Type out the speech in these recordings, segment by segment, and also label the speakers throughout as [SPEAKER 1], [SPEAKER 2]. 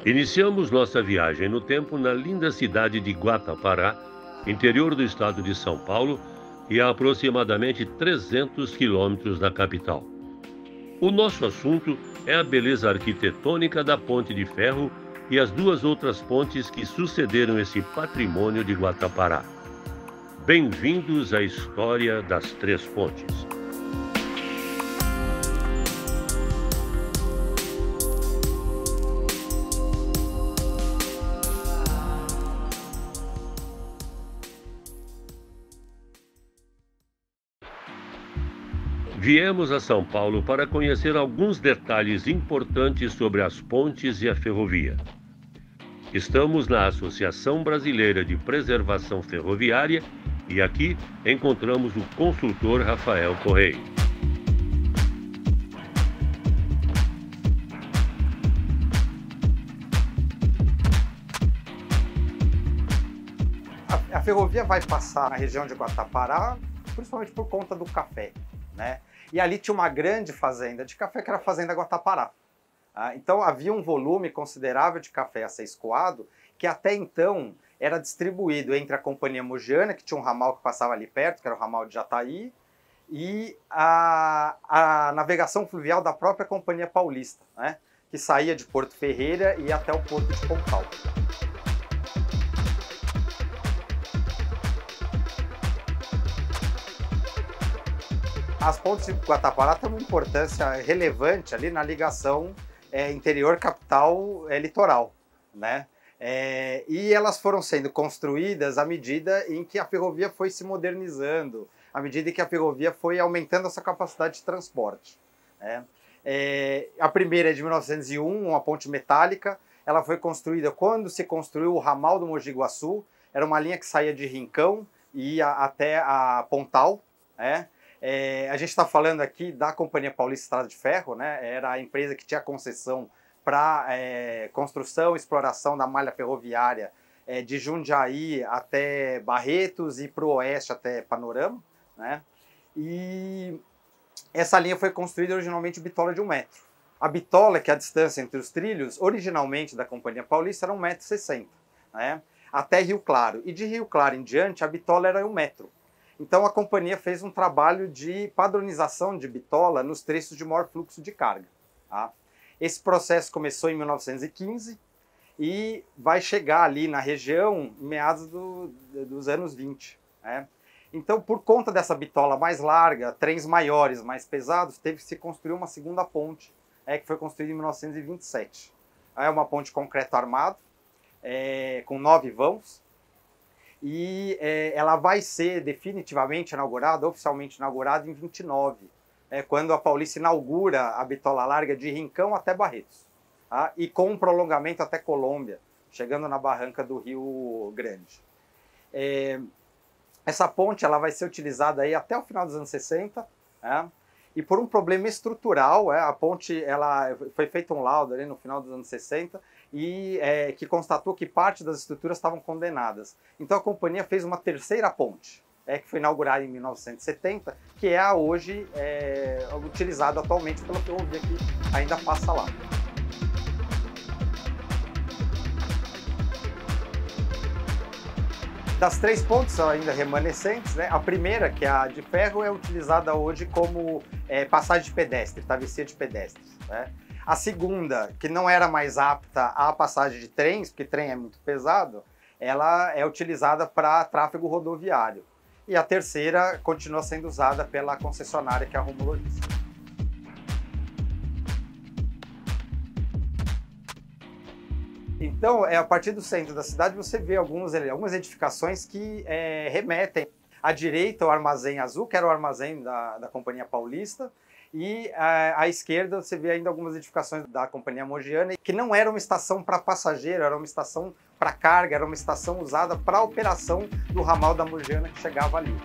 [SPEAKER 1] Iniciamos nossa viagem no tempo na linda cidade de Guatapará, interior do estado de São Paulo, e a aproximadamente 300 quilômetros da capital. O nosso assunto é a beleza arquitetônica da Ponte de Ferro e as duas outras pontes que sucederam esse patrimônio de Guatapará. Bem-vindos à história das Três Pontes. Viemos a São Paulo para conhecer alguns detalhes importantes sobre as pontes e a ferrovia. Estamos na Associação Brasileira de Preservação Ferroviária e aqui encontramos o consultor Rafael Correia.
[SPEAKER 2] A ferrovia vai passar na região de Guatapará, principalmente por conta do café, né? E ali tinha uma grande fazenda de café, que era a Fazenda Guatapará. Então havia um volume considerável de café a ser escoado, que até então era distribuído entre a Companhia Mogiana, que tinha um ramal que passava ali perto, que era o ramal de Jataí, e a navegação fluvial da própria Companhia Paulista, né? Que saía de Porto Ferreira e ia até o Porto de Pontal. As pontes de Guatapará têm uma importância relevante ali na ligação interior capital-litoral, né? E elas foram sendo construídas à medida em que a ferrovia foi se modernizando, à medida em que a ferrovia foi aumentando a sua capacidade de transporte, né? A primeira é de 1901, uma ponte metálica. Ela foi construída quando se construiu o ramal do Mogi Guaçu. Era uma linha que saía de Rincão e ia até a Pontal, né? A gente está falando aqui da Companhia Paulista Estrada de Ferro, né? Era a empresa que tinha concessão para construção e exploração da malha ferroviária de Jundiaí até Barretos e para o oeste até Panorama, né? E essa linha foi construída originalmente de bitola de 1 metro. A bitola, que é a distância entre os trilhos, originalmente da Companhia Paulista, era 1,60 m, né? Até Rio Claro. E de Rio Claro em diante, a bitola era 1 metro. Então a companhia fez um trabalho de padronização de bitola nos trechos de maior fluxo de carga, tá? Esse processo começou em 1915 e vai chegar ali na região em meados dos anos 20, né? Então, por conta dessa bitola mais larga, trens maiores, mais pesados, teve que se construir uma segunda ponte, que foi construída em 1927. É uma ponte de concreto armado, com 9 vãos. E ela vai ser definitivamente inaugurada, oficialmente inaugurada em 29, quando a Paulista inaugura a bitola larga de Rincão até Barretos, tá? E com um prolongamento até Colômbia, chegando na barranca do Rio Grande. Essa ponte ela vai ser utilizada aí até o final dos anos 60, né? E por um problema estrutural, a ponte foi feito um laudo ali no final dos anos 60 e que constatou que parte das estruturas estavam condenadas. Então a companhia fez uma terceira ponte, que foi inaugurada em 1970, que é a hoje utilizada atualmente pela ferrovia que ainda passa lá. Das 3 pontes ainda remanescentes, né, a primeira, que é a de ferro, é utilizada hoje como passagem de pedestre, travessia de pedestres, né? A segunda, que não era mais apta à passagem de trens, porque trem é muito pesado, ela é utilizada para tráfego rodoviário. E a terceira continua sendo usada pela concessionária, que é a Romulo Lins. Então, a partir do centro da cidade, você vê algumas edificações que remetem à direita ao Armazém Azul, que era o armazém da Companhia Paulista, e à esquerda você vê ainda algumas edificações da Companhia Mogiana, que não era uma estação para passageiro, era uma estação para carga, era uma estação usada para a operação do ramal da Mogiana que chegava ali.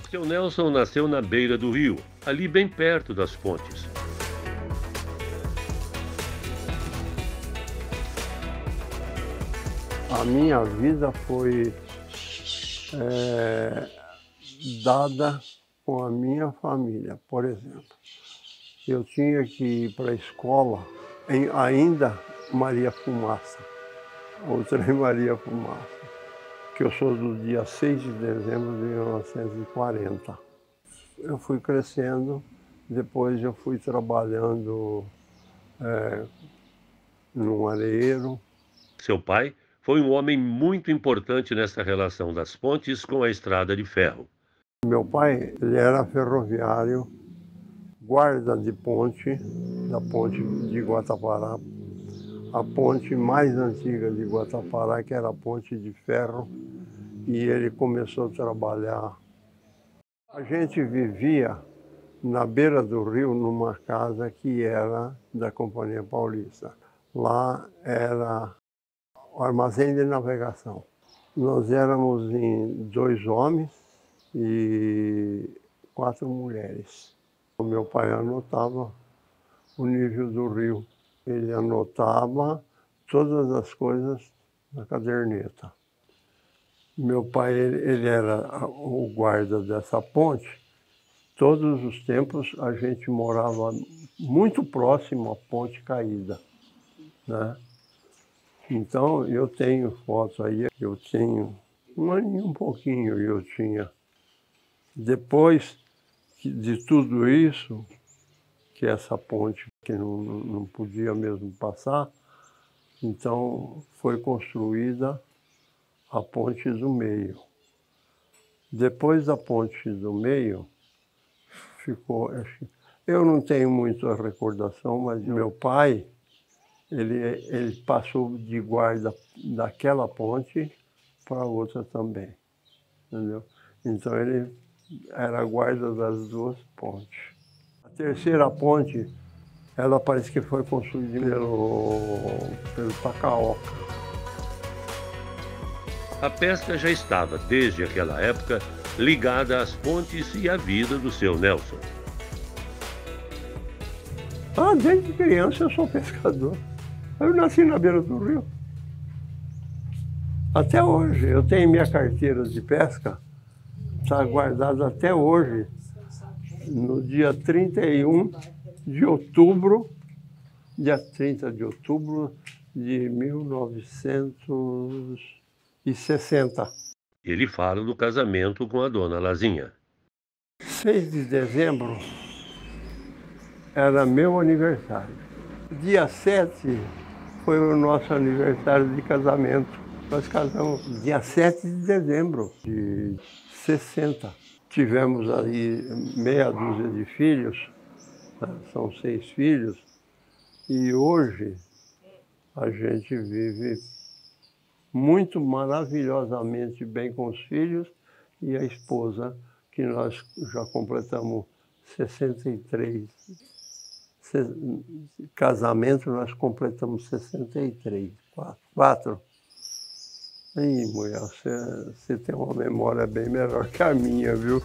[SPEAKER 1] Seu Nelson nasceu na beira do rio, ali bem perto das pontes.
[SPEAKER 3] A minha vida foi dada com a minha família. Por exemplo, eu tinha que ir para a escola ainda Maria Fumaça, o trem Maria Fumaça, que eu sou do dia 6 de dezembro de 1940. Eu fui crescendo, depois eu fui trabalhando num areeiro.
[SPEAKER 1] Seu pai foi um homem muito importante nessa relação das pontes com a estrada de ferro.
[SPEAKER 3] Meu pai, ele era ferroviário, guarda de ponte, da ponte de Guatapará, a ponte mais antiga de Guatapará, que era a ponte de ferro, e ele começou a trabalhar. A gente vivia na beira do rio, numa casa que era da Companhia Paulista. Lá era o armazém de navegação. Nós éramos em 2 homens e 4 mulheres. O meu pai anotava o nível do rio. Ele anotava todas as coisas na caderneta. Meu pai, ele era o guarda dessa ponte. Todos os tempos a gente morava muito próximo à ponte caída, né? Então eu tenho fotos aí, eu tenho um ano e um pouquinho eu tinha. Depois de tudo isso, que essa ponte que não podia mesmo passar, então foi construída a ponte do meio. Depois da ponte do meio, ficou... Eu não tenho muita recordação, mas meu pai, ele passou de guarda daquela ponte para outra também, entendeu? Então ele era guarda das 2 pontes. A terceira ponte, ela parece que foi construída pelo Tacaoca.
[SPEAKER 1] A pesca já estava, desde aquela época, ligada às pontes e à vida do seu Nelson.
[SPEAKER 3] Desde criança eu sou pescador. Eu nasci na beira do rio. Até hoje, eu tenho minha carteira de pesca, está guardada até hoje, no dia 31 de outubro, dia 30 de outubro de 1960.
[SPEAKER 1] Ele fala do casamento com a dona Lazinha.
[SPEAKER 3] 6 de dezembro era meu aniversário. Dia 7 foi o nosso aniversário de casamento. Nós casamos dia 7 de dezembro de 60. Tivemos aí meia dúzia de filhos, são 6 filhos, e hoje a gente vive muito maravilhosamente bem com os filhos e a esposa, que nós já completamos 63. Casamento nós completamos 63. 4. Ih, mulher, você tem uma memória bem melhor que a minha, viu?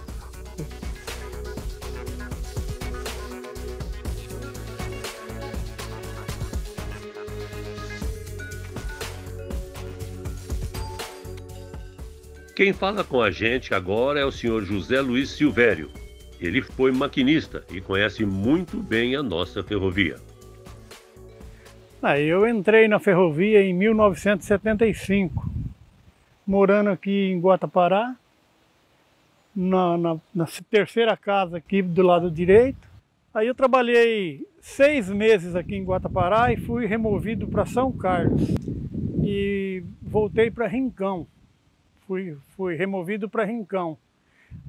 [SPEAKER 1] Quem fala com a gente agora é o senhor José Luiz Silvério. Ele foi maquinista e conhece muito bem a nossa ferrovia.
[SPEAKER 4] Eu entrei na ferrovia em 1975, morando aqui em Guatapará, na terceira casa aqui do lado direito. Aí eu trabalhei 6 meses aqui em Guatapará e fui removido para São Carlos e voltei para Rincão. Fui removido para Rincão.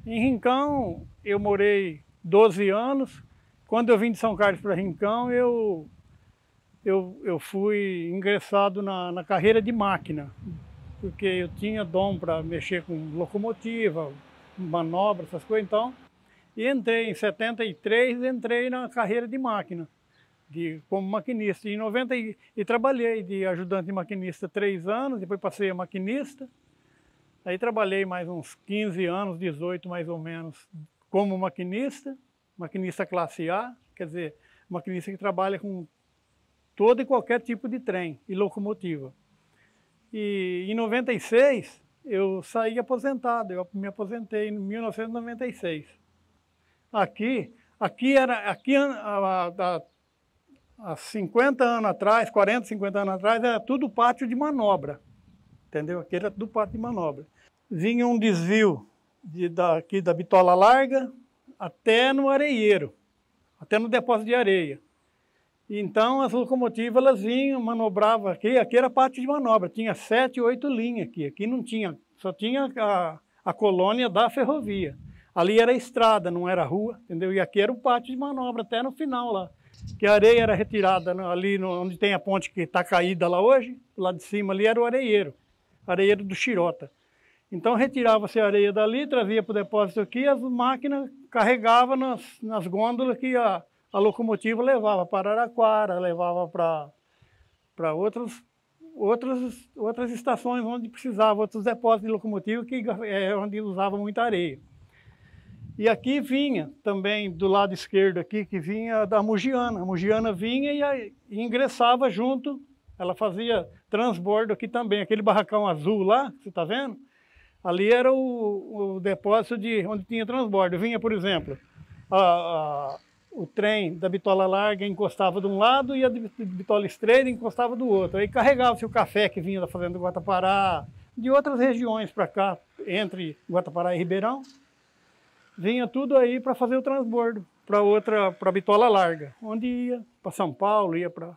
[SPEAKER 4] Em Rincão eu morei 12 anos. Quando eu vim de São Carlos para Rincão, eu fui ingressado na carreira de máquina, porque eu tinha dom para mexer com locomotiva, manobra, essas coisas, então. E entrei em 73, entrei na carreira de máquina, como maquinista. E trabalhei de ajudante de maquinista 3 anos, depois passei a maquinista. Aí trabalhei mais uns 15 anos, 18 mais ou menos, como maquinista classe A, quer dizer, maquinista que trabalha com todo e qualquer tipo de trem e locomotiva. E em 96 eu saí aposentado, eu me aposentei em 1996. Aqui há 50 anos atrás, 40, 50 anos atrás, era tudo pátio de manobra, entendeu? Aqui era tudo pátio de manobra. Vinha um desvio aqui da Bitola Larga até no Areieiro, até no depósito de areia. Então as locomotivas elas vinham, manobravam aqui era pátio de manobra, tinha 7, 8 linhas aqui não tinha, só tinha a colônia da ferrovia. Ali era estrada, não era rua, entendeu? E aqui era o pátio de manobra até no final lá, que a areia era retirada ali onde tem a ponte que está caída lá hoje, lá de cima ali era o areieiro do Chirota. Então retirava-se a areia dali, trazia para o depósito aqui, as máquinas carregavam nas gôndolas que a locomotiva levava para Araraquara, levava para outras estações onde precisava, outros depósitos de locomotiva que onde usava muita areia. E aqui vinha também, do lado esquerdo aqui, que vinha da Mugiana. A Mugiana vinha e ingressava junto, ela fazia transbordo aqui também. Aquele barracão azul lá, você está vendo? Ali era o depósito onde tinha transbordo. Vinha, por exemplo, o trem da Bitola Larga encostava de um lado e a de Bitola Estreita encostava do outro. Aí carregava-se o café que vinha da fazenda do Guatapará, de outras regiões para cá, entre Guatapará e Ribeirão. Vinha tudo aí para fazer o transbordo para Bitola Larga, onde ia para São Paulo, ia para...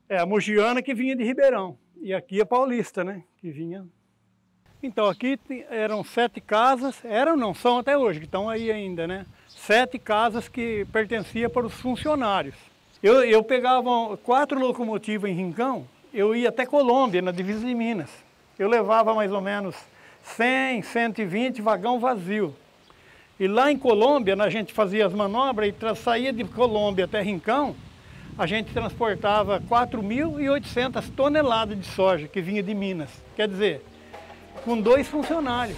[SPEAKER 4] a Mogiana que vinha de Ribeirão, e aqui a Paulista, né, que vinha... Então aqui eram 7 casas, são até hoje, que estão aí ainda, né, 7 casas que pertenciam para os funcionários. Eu pegava 4 locomotivas em Rincão, eu ia até Colômbia, na divisa de Minas. Eu levava mais ou menos 100, 120 vagão vazio. E lá em Colômbia, a gente fazia as manobras e saía de Colômbia até Rincão, a gente transportava 4.800 toneladas de soja que vinha de Minas. Quer dizer, com 2 funcionários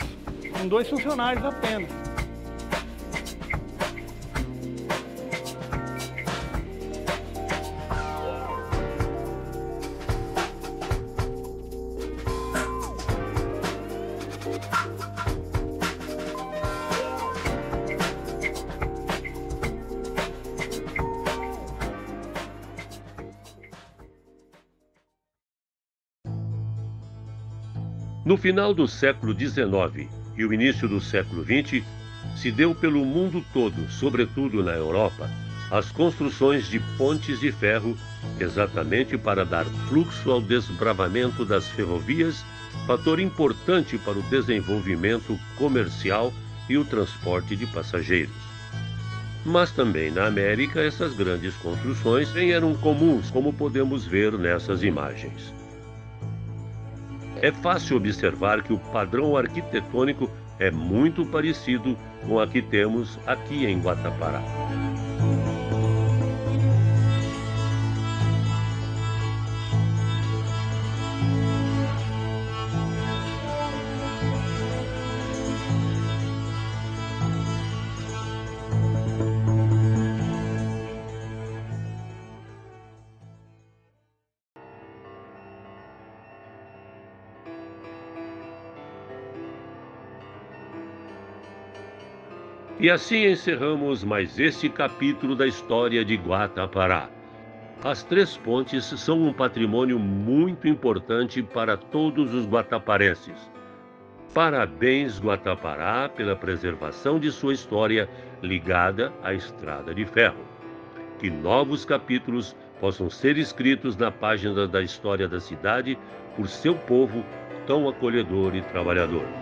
[SPEAKER 4] apenas.
[SPEAKER 1] No final do século XIX e o início do século XX, se deu pelo mundo todo, sobretudo na Europa, as construções de pontes de ferro, exatamente para dar fluxo ao desbravamento das ferrovias, fator importante para o desenvolvimento comercial e o transporte de passageiros. Mas também na América essas grandes construções eram comuns, como podemos ver nessas imagens. É fácil observar que o padrão arquitetônico é muito parecido com a que temos aqui em Guatapará. E assim encerramos mais este capítulo da história de Guatapará. As 3 pontes são um patrimônio muito importante para todos os guataparenses. Parabéns, Guatapará, pela preservação de sua história ligada à Estrada de Ferro. Que novos capítulos possam ser escritos na página da história da cidade por seu povo tão acolhedor e trabalhador.